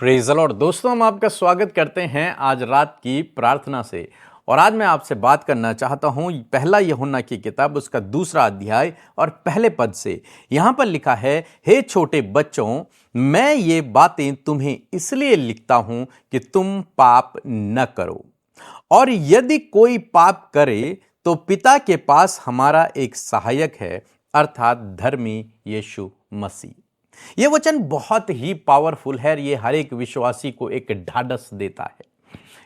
Praise the Lord. दोस्तों, हम आपका स्वागत करते हैं आज रात की प्रार्थना से। और आज मैं आपसे बात करना चाहता हूं पहला यूहन्ना की किताब उसका दूसरा अध्याय और पहले पद से। यहां पर लिखा है, हे छोटे बच्चों, मैं ये बातें तुम्हें इसलिए लिखता हूं कि तुम पाप न करो। और यदि कोई पाप करे तो पिता के पास हमारा एक सहायक है, अर्थात धर्मी यीशु मसीह। यह वचन बहुत ही पावरफुल है। यह हर एक विश्वासी को एक ढाढ़स देता है,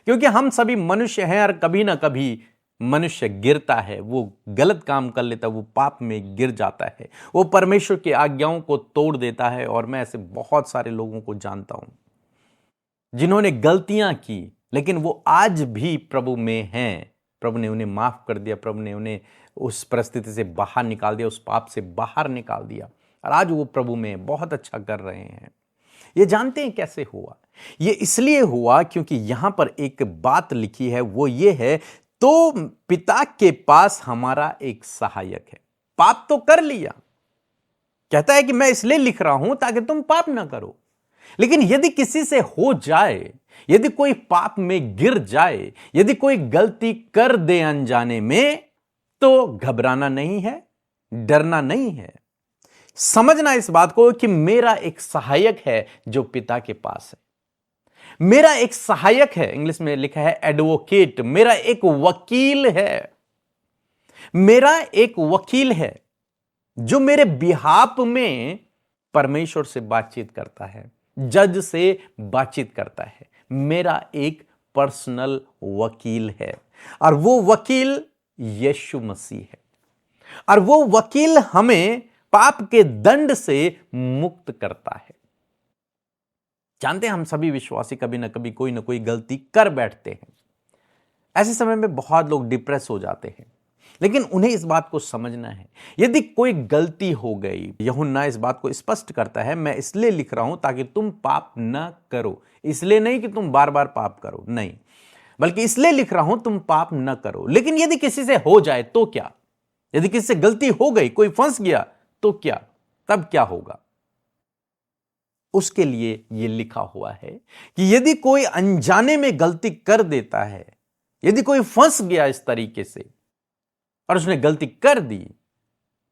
क्योंकि हम सभी मनुष्य हैं और कभी ना कभी मनुष्य गिरता है, वो गलत काम कर लेता है, वो पाप में गिर जाता है, वो परमेश्वर की आज्ञाओं को तोड़ देता है। और मैं ऐसे बहुत सारे लोगों को जानता हूं जिन्होंने गलतियां की, लेकिन वो आज भी प्रभु में हैं। प्रभु ने उन्हें माफ कर दिया, प्रभु ने उन्हें उस परिस्थिति से बाहर निकाल दिया, उस पाप से बाहर निकाल दिया, और आज वो प्रभु में बहुत अच्छा कर रहे हैं। ये जानते हैं कैसे हुआ? ये इसलिए हुआ क्योंकि यहां पर एक बात लिखी है, वो ये है, तो पिता के पास हमारा एक सहायक है। पाप तो कर लिया, कहता है कि मैं इसलिए लिख रहा हूं ताकि तुम पाप ना करो। लेकिन यदि किसी से हो जाए, यदि कोई पाप में गिर जाए, यदि कोई गलती कर दे अनजाने में, तो घबराना नहीं है, डरना नहीं है। समझना इस बात को कि मेरा एक सहायक है जो पिता के पास है। मेरा एक सहायक है, इंग्लिश में लिखा है एडवोकेट। मेरा एक वकील है, मेरा एक वकील है जो मेरे बिहाफ में परमेश्वर से बातचीत करता है, जज से बातचीत करता है। मेरा एक पर्सनल वकील है, और वो वकील यीशु मसीह है। और वो वकील हमें पाप के दंड से मुक्त करता है। जानते हैं, हम सभी विश्वासी कभी ना कभी कोई ना कोई गलती कर बैठते हैं। ऐसे समय में बहुत लोग डिप्रेस हो जाते हैं, लेकिन उन्हें इस बात को समझना है, यदि कोई गलती हो गई, यूहन्ना इस बात को स्पष्ट करता है, मैं इसलिए लिख रहा हूं ताकि तुम पाप न करो। इसलिए नहीं कि तुम बार बार पाप करो, नहीं, बल्कि इसलिए लिख रहा हूं तुम पाप न करो। लेकिन यदि किसी से हो जाए तो क्या? यदि किसी से गलती हो गई, कोई फंस गया तो क्या? तब क्या होगा? उसके लिए यह लिखा हुआ है कि यदि कोई अनजाने में गलती कर देता है, यदि कोई फंस गया इस तरीके से और उसने गलती कर दी,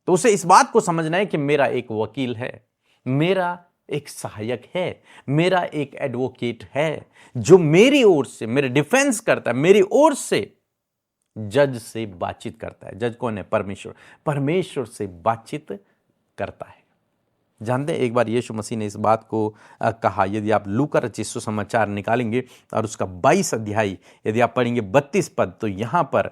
तो उसे इस बात को समझना है कि मेरा एक वकील है, मेरा एक सहायक है, मेरा एक एडवोकेट है जो मेरी ओर से मेरे डिफेंस करता है, मेरी ओर से जज से बातचीत करता है। जज कौन है? परमेश्वर। परमेश्वर से बातचीत करता है। जानते हैं, एक बार यीशु मसीह ने इस बात को कहा। यदि आप लूका रचित सुसमाचार निकालेंगे और उसका 22 अध्याय यदि आप पढ़ेंगे 32 पद, तो यहां पर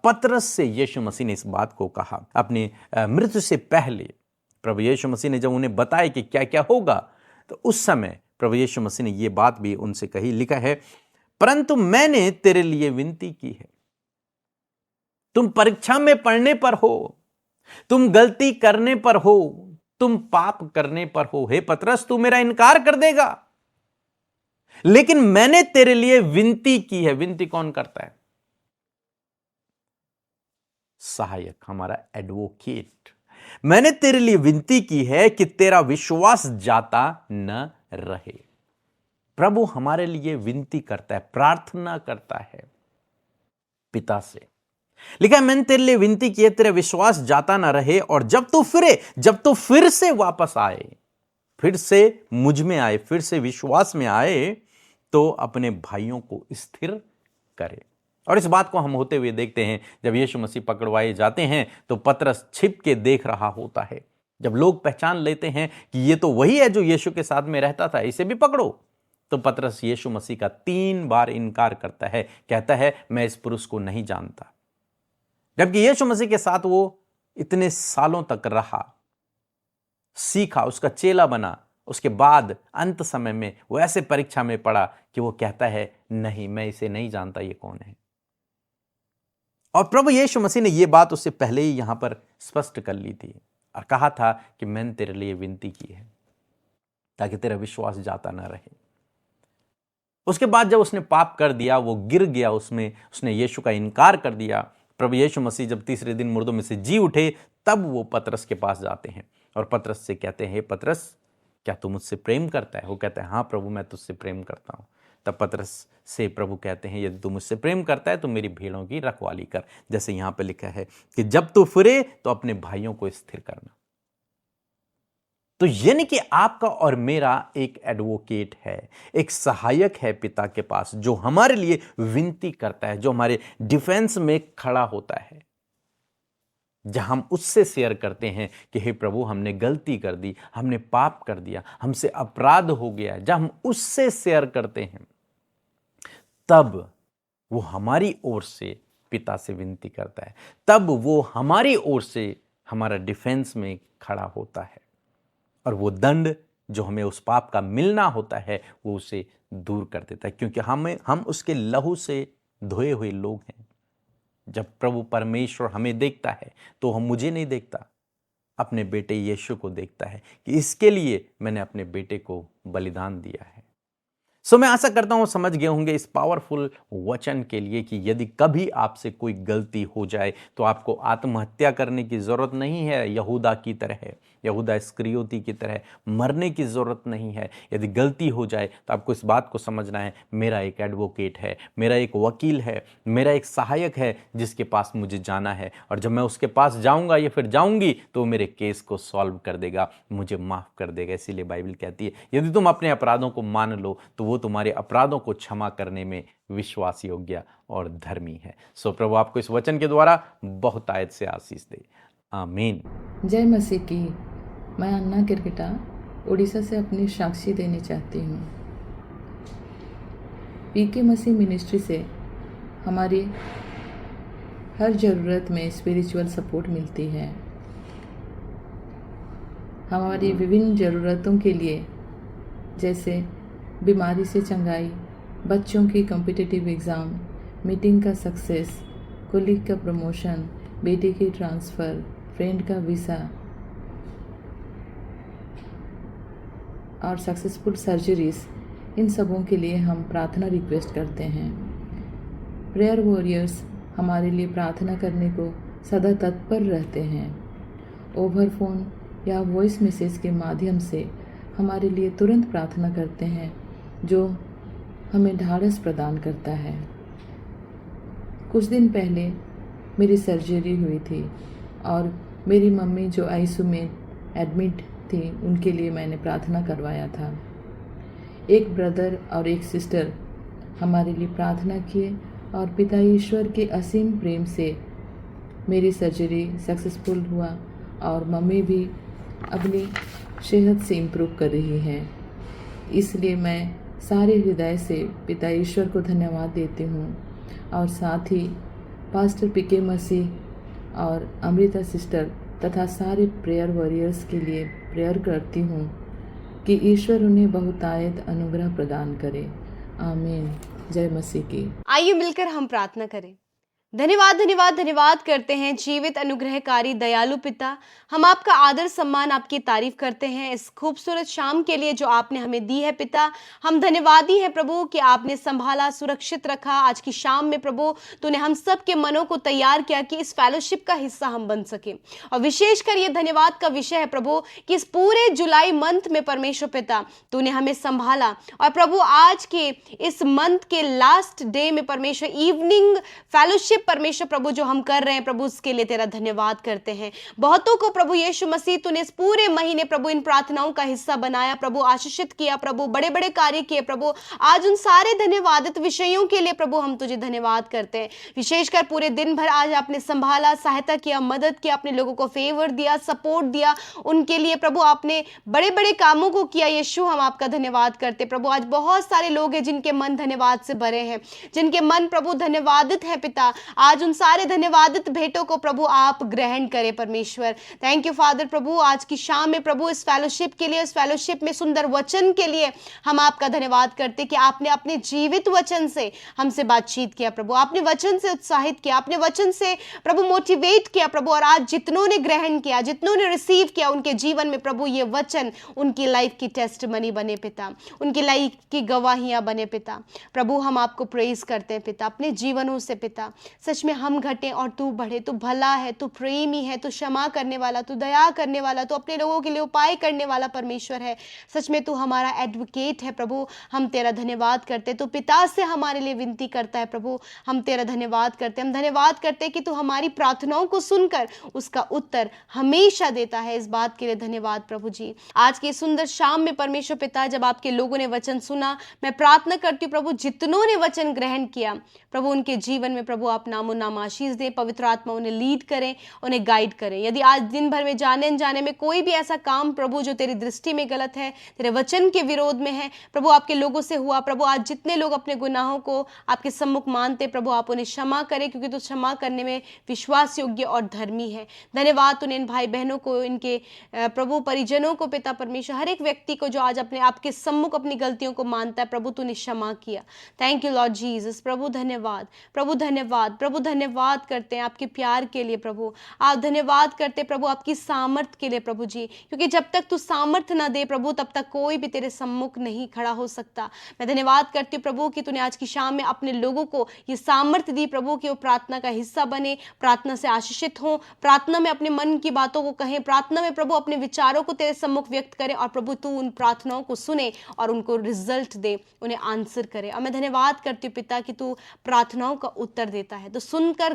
पतरस से यीशु मसीह ने इस बात को कहा। अपनी मृत्यु से पहले प्रभु यीशु मसीह ने जब उन्हें बताया कि क्या क्या होगा, तो उस समय प्रभु यीशु मसीह ने यह बात भी उनसे कही। लिखा है, परंतु मैंने तेरे लिए विनती की है। तुम परीक्षा में पढ़ने पर हो, तुम गलती करने पर हो, तुम पाप करने पर हो, हे पतरस, तू मेरा इनकार कर देगा, लेकिन मैंने तेरे लिए विनती की है। विनती कौन करता है? सहायक, हमारा एडवोकेट। मैंने तेरे लिए विनती की है कि तेरा विश्वास जाता न रहे। प्रभु हमारे लिए विनती करता है, प्रार्थना करता है पिता से। लिखा है, मैंने तेरे लिए विनती की है, तेरा विश्वास जाता ना रहे, और जब तू फिर से वापस आए, फिर से मुझ में आए, फिर से विश्वास में आए, तो अपने भाइयों को स्थिर करे। और इस बात को हम होते हुए देखते हैं, जब यीशु मसीह पकड़वाए जाते हैं तो पतरस छिप के देख रहा होता है। जब लोग पहचान लेते हैं कि ये तो वही है जो यीशु के साथ में रहता था, इसे भी पकड़ो, तो पतरस यीशु मसीह का 3 बार इनकार करता है, कहता है मैं इस पुरुष को नहीं जानता। जबकि यीशु मसीह के साथ वो इतने सालों तक रहा, सीखा, उसका चेला बना। उसके बाद अंत समय में वो ऐसे परीक्षा में पड़ा कि वो कहता है, नहीं, मैं इसे नहीं जानता, ये कौन है। और प्रभु यीशु मसीह ने यह बात उससे पहले ही यहां पर स्पष्ट कर ली थी और कहा था कि मैंने तेरे लिए विनती की है ताकि तेरा विश्वास जाता ना रहे। उसके बाद जब उसने पाप कर दिया, वो गिर गया उसमें, उसने यीशु का इनकार कर दिया। प्रभु यीशु मसीह जब तीसरे दिन मुर्दों में से जी उठे, तब वो पतरस के पास जाते हैं और पतरस से कहते हैं, पतरस, क्या तू मुझसे प्रेम करता है? वो कहता है हाँ प्रभु, मैं तुझसे प्रेम करता हूँ। तब पतरस से प्रभु कहते हैं यदि तू मुझसे प्रेम करता है तो मेरी भेड़ों की रखवाली कर। जैसे यहाँ पे लिखा है कि जब तू फिरे तो अपने भाइयों को स्थिर करना। तो यानी कि आपका और मेरा एक एडवोकेट है, एक सहायक है पिता के पास, जो हमारे लिए विनती करता है, जो हमारे डिफेंस में खड़ा होता है, जहां हम उससे शेयर करते हैं कि हे प्रभु हमने गलती कर दी, हमने पाप कर दिया, हमसे अपराध हो गया। जब हम उससे शेयर करते हैं तब वो हमारी ओर से पिता से विनती करता है, तब वो हमारी ओर से हमारा डिफेंस में खड़ा होता है और वो दंड जो हमें उस पाप का मिलना होता है वो उसे दूर कर देता है, क्योंकि हम उसके लहू से धोए हुए लोग हैं। जब प्रभु परमेश्वर हमें देखता है तो हम मुझे नहीं देखता, अपने बेटे यीशु को देखता है कि इसके लिए मैंने अपने बेटे को बलिदान दिया है। सो मैं आशा करता हूं समझ गए होंगे इस पावरफुल वचन के लिए कि यदि कभी आपसे कोई गलती हो जाए तो आपको आत्महत्या करने की जरूरत नहीं है, यहूदा की तरह, यहूदा इस्करियोती की तरह मरने की जरूरत नहीं है। यदि गलती हो जाए तो आपको इस बात को समझना है, मेरा एक एडवोकेट है, मेरा एक वकील है, मेरा एक सहायक है जिसके पास मुझे जाना है, और जब मैं उसके पास जाऊंगा या फिर जाऊंगी तो मेरे केस को सॉल्व कर देगा, मुझे माफ कर देगा। इसीलिए बाइबल कहती है यदि तुम अपने अपराधों को मान लो तो वो तुम्हारे अपराधों को क्षमा करने में विश्वास योग्य और धर्मी है। सो प्रभु आपको इस वचन के द्वारा बहुत आयत से आशीष दे। आमीन। जय मसीह की। मैं अन्ना किरकिटा उड़ीसा से अपनी साक्षी देनी चाहती हूँ। पीके मसीह मिनिस्ट्री से हमारी हर ज़रूरत में स्पिरिचुअल सपोर्ट मिलती है। हमारी विभिन्न ज़रूरतों के लिए, जैसे बीमारी से चंगाई, बच्चों की कॉम्पिटिटिव एग्ज़ाम, मीटिंग का सक्सेस, कोलीग का प्रमोशन, बेटी की ट्रांसफ़र, फ्रेंड का वीज़ा और सक्सेसफुल सर्जरीज, इन सबों के लिए हम प्रार्थना रिक्वेस्ट करते हैं। प्रेयर वॉरियर्स हमारे लिए प्रार्थना करने को सदा तत्पर रहते हैं। ओवर फोन या वॉइस मैसेज के माध्यम से हमारे लिए तुरंत प्रार्थना करते हैं, जो हमें ढाढ़स प्रदान करता है। कुछ दिन पहले मेरी सर्जरी हुई थी और मेरी मम्मी जो आईसीयू में एडमिट थी, उनके लिए मैंने प्रार्थना करवाया था। एक ब्रदर और एक सिस्टर हमारे लिए प्रार्थना किए और पिता ईश्वर के असीम प्रेम से मेरी सर्जरी सक्सेसफुल हुआ और मम्मी भी अपनी सेहत से इम्प्रूव कर रही है। इसलिए मैं सारे हृदय से पिता ईश्वर को धन्यवाद देती हूँ और साथ ही पास्टर पीके मसीह और अमृता सिस्टर तथा सारे प्रेयर वॉरियर्स के लिए प्रेयर करती हूँ कि ईश्वर उन्हें बहुतायत अनुग्रह प्रदान करे। आमीन। जय मसीह की। आइए मिलकर हम प्रार्थना करें। धन्यवाद धन्यवाद धन्यवाद करते हैं जीवित अनुग्रहकारी दयालु पिता। हम आपका आदर सम्मान, आपकी तारीफ करते हैं इस खूबसूरत शाम के लिए जो आपने हमें दी है पिता। हम धन्यवादी हैं प्रभु कि आपने संभाला, सुरक्षित रखा। आज की शाम में प्रभु तूने हम सब के मनों को तैयार किया कि इस फेलोशिप का हिस्सा हम बन सके। और विशेषकर ये धन्यवाद का विषय है प्रभु कि इस पूरे जुलाई मंथ में परमेश्वर पिता तूने हमें संभाला। और प्रभु आज के इस मंथ के लास्ट डे में परमेश्वर इवनिंग फेलोशिप परमेश्वर प्रभु जो हम कर रहे हैं प्रभु, उसके लिए तेरा धन्यवाद करते हैं। बहुतों को प्रभु यीशु मसीह तूने इस पूरे महीने प्रभु इन प्रार्थनाओं का हिस्सा बनाया प्रभु, आशीषित किया प्रभु, बड़े बड़े कार्य किए प्रभु। आज उन सारे धन्यवादित विषयों के लिए प्रभु हम तुझे धन्यवाद करते हैं। विशेषकर पूरे दिन भर आज आपने संभाला, सहायता किया, मदद किया, अपने लोगों को फेवर दिया, सपोर्ट दिया, उनके लिए प्रभु आपने बड़े बड़े कामों को किया। यीशु हम आपका धन्यवाद करते प्रभु। आज बहुत सारे लोग हैं जिनके मन धन्यवाद से भरे हैं, जिनके मन प्रभु धन्यवादित है पिता। आज उन सारे धन्यवादित भेंटों को प्रभु आप ग्रहण करें परमेश्वर। थैंक यू फादर प्रभु। आज की शाम में प्रभु इस फेलोशिप के लिए, इस फेलोशिप में सुंदर वचन के लिए हम आपका धन्यवाद करते कि आपने अपने जीवित वचन से हमसे बातचीत किया प्रभु, आपने वचन से उत्साहित किया, आपने वचन से प्रभु मोटिवेट किया प्रभु। और आज जितनों ने ग्रहण किया, जितनों ने रिसीव किया, उनके जीवन में प्रभु ये वचन उनकी लाइफ की टेस्टमनी बने पिता, उनकी लाइफ की गवाहियां बने पिता। प्रभु हम आपको प्रेज करते हैं पिता, अपने जीवनों से पिता सच में हम घटें और तू बढ़े। तू भला है, तू प्रेमी है, तू क्षमा करने वाला, तू दया करने वाला, तू अपने लोगों के लिए उपाय करने वाला परमेश्वर है। सच में तू हमारा एडवोकेट है प्रभु, हम तेरा धन्यवाद करते। तू पिता से हमारे लिए विनती करता है प्रभु, हम तेरा धन्यवाद करते। हम धन्यवाद करते कि तू हमारी प्रार्थनाओं को सुनकर उसका उत्तर हमेशा देता है। इस बात के लिए धन्यवाद प्रभु जी। आज की सुंदर शाम में परमेश्वर पिता, जब आपके लोगों ने वचन सुना, मैं प्रार्थना करती हूँ प्रभु, जितनों ने वचन ग्रहण किया प्रभु, उनके जीवन में प्रभु आप नामो नाम आशीष दें। पवित्र आत्मा उन्हें लीड करें, उन्हें गाइड करें। यदि आज दिन भर में जाने अनजाने में कोई भी ऐसा काम प्रभु जो तेरी दृष्टि में गलत है, तेरे वचन के विरोध में है प्रभु, आपके लोगों से हुआ प्रभु, आज जितने लोग अपने गुनाहों को आपके सम्मुख मानते प्रभु, आप उन्हें क्षमा करें, क्योंकि तू क्षमा करने में विश्वास योग्य और धर्मी है। धन्यवाद तूने इन भाई बहनों को, इनके प्रभु परिजनों को पिता परमेश्वर, हर एक व्यक्ति को जो आज अपने आपके सम्मुख अपनी गलतियों को मानता है प्रभु, तूने क्षमा किया। Thank you Lord Jesus. प्रभु धन्यवाद, प्रभु धन्यवाद, प्रभु धन्यवाद करते हैं आपके प्यार के लिए प्रभु। आप धन्यवाद करते प्रभु आपकी सामर्थ के लिए प्रभु जी, क्योंकि जब तक तू सामर्थ ना दे प्रभु, तब तक कोई भी तेरे सम्मुख नहीं खड़ा हो सकता। मैं धन्यवाद करती हूँ प्रभु कि तूने आज की शाम में अपने लोगों को ये सामर्थ दी प्रभु कि वो प्रार्थना का हिस्सा बने, प्रार्थना से आशीषित हो, प्रार्थना में अपने मन की बातों को कहें, प्रार्थना में प्रभु अपने विचारों को तेरे सम्मुख व्यक्त करें, और प्रभु तू उन प्रार्थनाओं को सुने और उनको रिजल्ट दे, उन्हें आंसर करे। और मैं धन्यवाद करती हूँ पिता कि तू प्रार्थनाओं का उत्तर देता है, तो सुनकर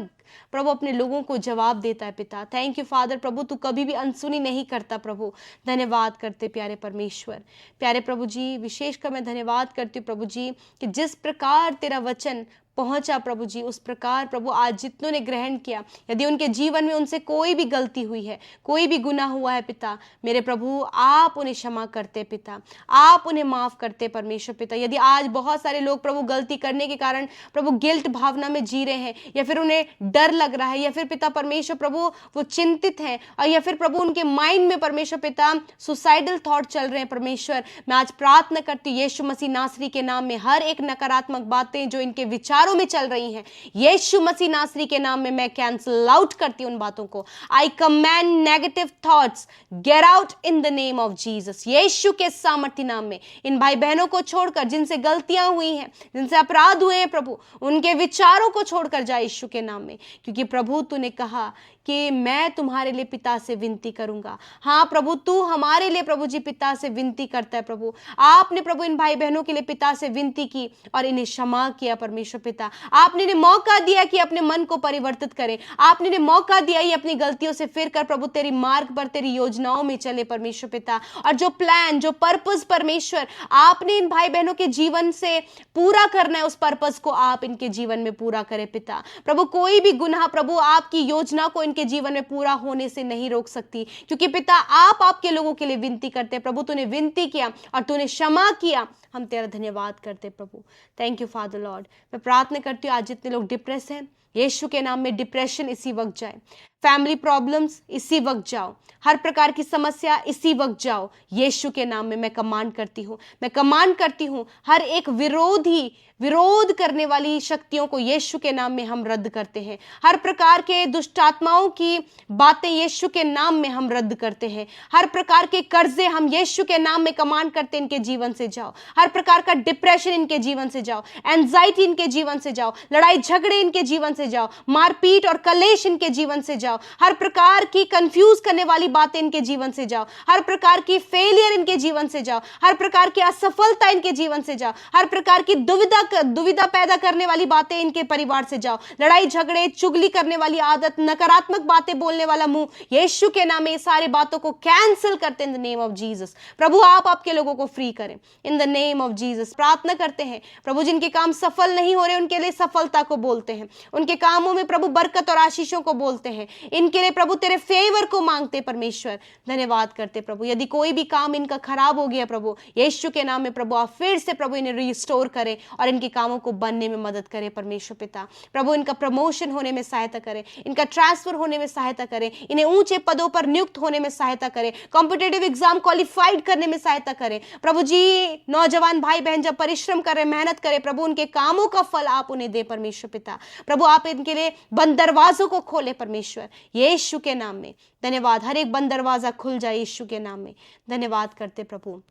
प्रभु अपने लोगों को जवाब देता है पिता। थैंक यू फादर प्रभु, तू कभी भी अनसुनी नहीं करता प्रभु। धन्यवाद करते प्यारे परमेश्वर। प्यारे प्रभु जी, विशेषकर मैं धन्यवाद करती हूँ प्रभु जी कि जिस प्रकार तेरा वचन पहुंचा प्रभु जी, उस प्रकार प्रभु आज जितनों ने ग्रहण किया, यदि उनके जीवन में उनसे कोई भी गलती हुई है, कोई भी गुनाह हुआ है पिता मेरे प्रभु, आप उन्हें क्षमा करते पिता, आप उन्हें माफ करते परमेश्वर पिता। यदि आज बहुत सारे लोग प्रभु गलती करने के कारण प्रभु गिल्ट भावना में जी रहे हैं, या फिर उन्हें डर लग रहा है, या फिर पिता परमेश्वर प्रभु वो चिंतित हैं, और या फिर प्रभु उनके माइंड में परमेश्वर पिता सुसाइडल थॉट चल रहे हैं परमेश्वर, मैं आज प्रार्थना करती हूँ यीशु मसीह नासरी के नाम में हर एक नकारात्मक बातें जो इनके विचारों में चल रही हैं, यीशु मसीह नासरी के नाम में मैं कैंसल आउट करती हूं उन बातों को। I command negative thoughts get out in the name of Jesus. Yeshu के सामर्थ्य नाम में इन भाई बहनों को छोड़कर, जिनसे गलतियां हुई हैं, जिनसे अपराध हुए हैं प्रभु, उनके विचारों को छोड़कर जा यीशु के नाम में, क्योंकि प्रभु तूने कहा कि मैं तुम्हारे लिए पिता से विनती करूंगा। हाँ प्रभु, तू हमारे लिए प्रभु जी पिता से विनती करता है प्रभु। आपने प्रभु इन भाई बहनों के लिए पिता से विनती की और इन्हें क्षमा किया परमेश्वर पिता। आपने इन्हें मौका दिया कि अपने मन को परिवर्तित करें, आपने इन्हें मौका दिया ही अपनी गलतियों से फिर कर प्रभु तेरी मार्ग पर, तेरी योजनाओं में चले परमेश्वर पिता। और जो प्लान, जो पर्पस परमेश्वर आपने इन भाई बहनों के जीवन से पूरा करना है, उस पर्पस को आप इनके जीवन में पूरा करें पिता। प्रभु कोई भी गुनाह प्रभु आपकी योजना को इनके जीवन में पूरा होने से नहीं रोक सकती, क्योंकि पिता आप आपके लोगों के लिए विनती करते हैं प्रभु। तूने विनती किया और तूने क्षमा किया, हम तेरा धन्यवाद करते प्रभु। Thank you Father Lord. मैं प्रार्थना करती हूँ आज जितने लोग डिप्रेस हैं, यीशु के नाम में डिप्रेशन इसी वक्त जाए, फैमिली प्रॉब्लम्स इसी वक्त जाओ, हर प्रकार की समस्या इसी वक्त जाओ, यीशु के नाम में मैं कमांड करती हूँ। मैं कमांड करती हूँ हर एक विरोध करने वाली शक्तियों को यीशु के नाम में हम रद्द करते हैं। हर प्रकार के दुष्ट आत्माओं की बातें यीशु के नाम में हम रद्द करते हैं। हर प्रकार के कर्जे हम यीशु के नाम में कमांड करते हैं इनके जीवन से जाओ। हर प्रकार का डिप्रेशन इनके जीवन से जाओ, एंजाइटी इनके जीवन से जाओ, लड़ाई झगड़े इनके जीवन से जाओ, मारपीट और कलेश इनके जीवन से जाओ, हर प्रकार की कंफ्यूज करने वाली बातें इनके जीवन से जाओ, हर प्रकार की फेलियर इनके जीवन से जाओ, हर प्रकार की असफलता इनके जीवन से जाओ, हर प्रकार की दुविधा पैदा करने वाली बातें इनके परिवार से जाओ, लड़ाई झगड़े, चुगली करने वाली आदत, नकारात्मक बातें बोलने वाला मुंह, यीशु के नाम में सारी बातों को कैंसिल करते in the name of Jesus. प्रभु आप आपके लोगों को फ्री करें in the name of Jesus. प्रार्थना करते हैं प्रभु, जिनके काम सफल नहीं हो रहे उनके लिए सफलता को बोलते हैं, उनके कामों में प्रभु बरकत और आशीषों को बोलते हैं, इनके लिए प्रभु तेरे फेवर को मांगते परमेश्वर। धन्यवाद करते प्रभु। यदि कोई भी काम इनका खराब हो गया प्रभु, यीशु के नाम में प्रभु आप फिर से प्रभु इन्हें रिस्टोर करें और इनके कामों को बनने में मदद करें परमेश्वर पिता। प्रभु इनका प्रमोशन होने में सहायता करें, इनका ट्रांसफर होने में सहायता करें, इन्हें ऊंचे पदों पर नियुक्त होने में सहायता करें, कॉम्पिटिटिव एग्जाम क्वालिफाइड करने में सहायता करें प्रभु जी। नौजवान भाई बहन जब परिश्रम करें, मेहनत करें प्रभु, उनके कामों का फल आप उन्हें दे परमेश्वर पिता। प्रभु आप इनके लिए बंद दरवाजों को खोले परमेश्वर, यीशु के नाम में। धन्यवाद। हर एक बंद दरवाजा खुल जाए यीशु के नाम में। धन्यवाद करते प्रभु।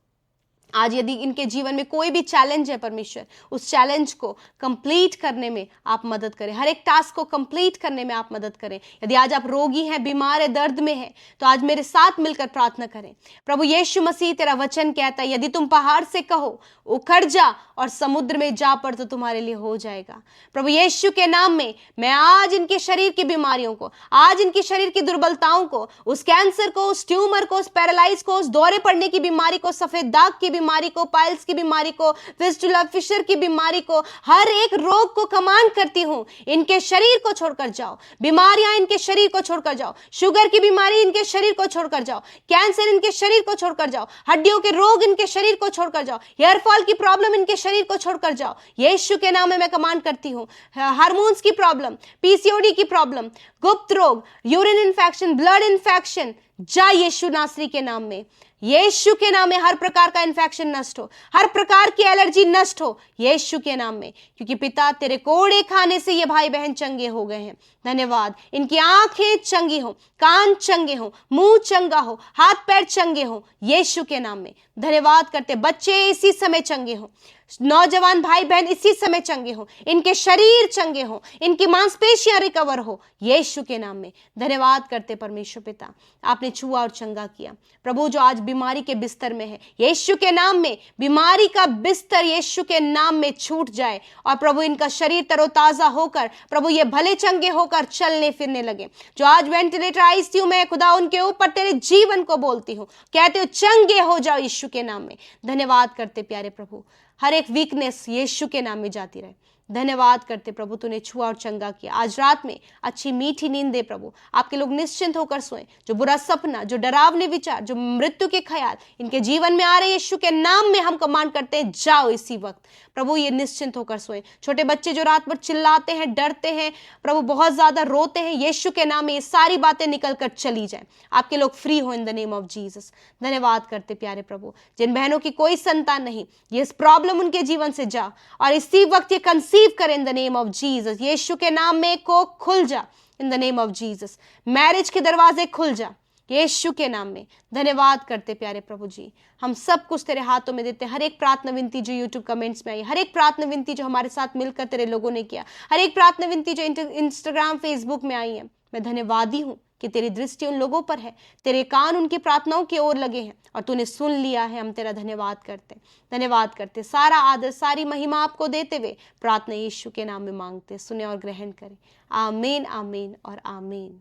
आज यदि इनके जीवन में कोई भी चैलेंज है परमेश्वर, उस चैलेंज को कंप्लीट करने में आप मदद करें, हर एक टास्क को कंप्लीट करने में आप मदद करें। यदि आज आप रोगी हैं, बीमार है, दर्द में हैं, तो आज मेरे साथ मिलकर प्रार्थना करें। प्रभु यीशु मसीह, तेरा वचन कहता है यदि तुम पहाड़ से कहो उखड़ जा और समुद्र में जा पड़ तो तुम्हारे लिए हो जाएगा। प्रभु यीशु के नाम में मैं आज इनके शरीर की बीमारियों को, आज इनके शरीर की दुर्बलताओं को, उस कैंसर को, उस ट्यूमर को, उस पैरालाइज को, उस दौरे पड़ने की बीमारी को, सफेद दाग की बीमारी को, पाइल्स की बीमारी को, फिस्टुला फिशर की बीमारी को, हर एक रोग को कमांड करती हूं, इनके शरीर को छोड़कर जाओ। बीमारियां इनके शरीर को छोड़कर जाओ। शुगर की बीमारी इनके शरीर को छोड़कर जाओ। कैंसर इनके शरीर को छोड़कर जाओ। हड्डियों के रोग इनके शरीर को छोड़कर जाओ। हेयर फॉल की प्रॉब्लम इनके शरीर को छोड़कर जाओ। यीशु के नाम में मैं कमांड करती हूं। हार्मोन्स की प्रॉब्लम, पीसीओडी की प्रॉब्लम, गुप्त रोग, यूरिन इन्फेक्शन, ब्लड इन्फेक्शन, जा यीशु नासरी के नाम में। यीशु के नाम में हर प्रकार का इन्फेक्शन नष्ट हो, हर प्रकार की एलर्जी नष्ट हो यीशु के नाम में, क्योंकि पिता तेरे कोड़े खाने से ये भाई बहन चंगे हो गए हैं। धन्यवाद। इनकी आंखें चंगी हो, कान चंगे हो, मुंह चंगा हो, हाथ पैर चंगे हो यीशु के नाम में। धन्यवाद करते। बच्चे इसी समय चंगे हो, नौजवान भाई बहन इसी समय चंगे हो, इनके शरीर चंगे हो, इनकी मांसपेशियां रिकवर हो यीशु के नाम में। धन्यवाद करते परमेश्वर पिता, आपने छुआ और चंगा किया। प्रभु जो आज बीमारी के बिस्तर में है, यीशु के नाम में बीमारी का बिस्तर यीशु के नाम में छूट जाए और प्रभु इनका शरीर तरोताजा होकर प्रभु ये भले चंगे होकर चलने फिरने लगे। जो आज वेंटिलेटर आईसीयू में, खुदा उनके ऊपर तेरे जीवन को बोलती हूँ, कहते हो चंगे हो जाओ यीशु के नाम में। धन्यवाद करते प्यारे प्रभु, हर एक वीकनेस यीशु के नाम में जाती रहे। धन्यवाद करते प्रभु, तूने छुआ और चंगा किया। आज रात में अच्छी मीठी नींद दे प्रभु, आपके लोग निश्चिंत होकर सोएं। जो बुरा सपना, जो डरावने विचार, जो मृत्यु के ख्याल इनके जीवन में आ रहे यीशु के नाम में हम कमांड करते हैं, जाओ इसी वक्त प्रभु, ये निश्चिंत होकर सोएं। छोटे बच्चे जो रात भर चिल्लाते हैं, डरते हैं प्रभु, बहुत ज्यादा रोते हैं, यीशु के नाम में ये सारी बातें निकल कर चली जाए। आपके लोग फ्री हो इन द नेम ऑफ जीसस। धन्यवाद करते प्यारे प्रभु, जिन बहनों की कोई संतान नहीं, ये प्रॉब्लम उनके जीवन से जा और इसी वक्त ये कंसीव कर in the name of Jesus. Yeshu के नाम में को खुल जा in the name of Jesus. Marriage के दरवाजे खुल जा यीशु के नाम में। धन्यवाद करते प्यारे प्रभु जी, हम सब कुछ तेरे हाथों में देते। हर एक प्रार्थना विनती जो यूट्यूब कमेंट्स में आई, हर एक प्रार्थना विनती जो हमारे साथ मिलकर तेरे लोगों ने किया, हर एक प्रार्थना विनती जो इंस्टाग्राम फेसबुक में आई है, मैं धन्यवादी हूँ कि तेरी दृष्टि उन लोगों पर है, तेरे कान उनकी प्रार्थनाओं की ओर लगे हैं और तूने सुन लिया है। हम तेरा धन्यवाद करते, धन्यवाद करते। सारा आदर, सारी महिमा आपको देते हुए प्रार्थना यीशु के नाम में मांगते, सुने और ग्रहण करें। आमीन, आमीन और आमीन।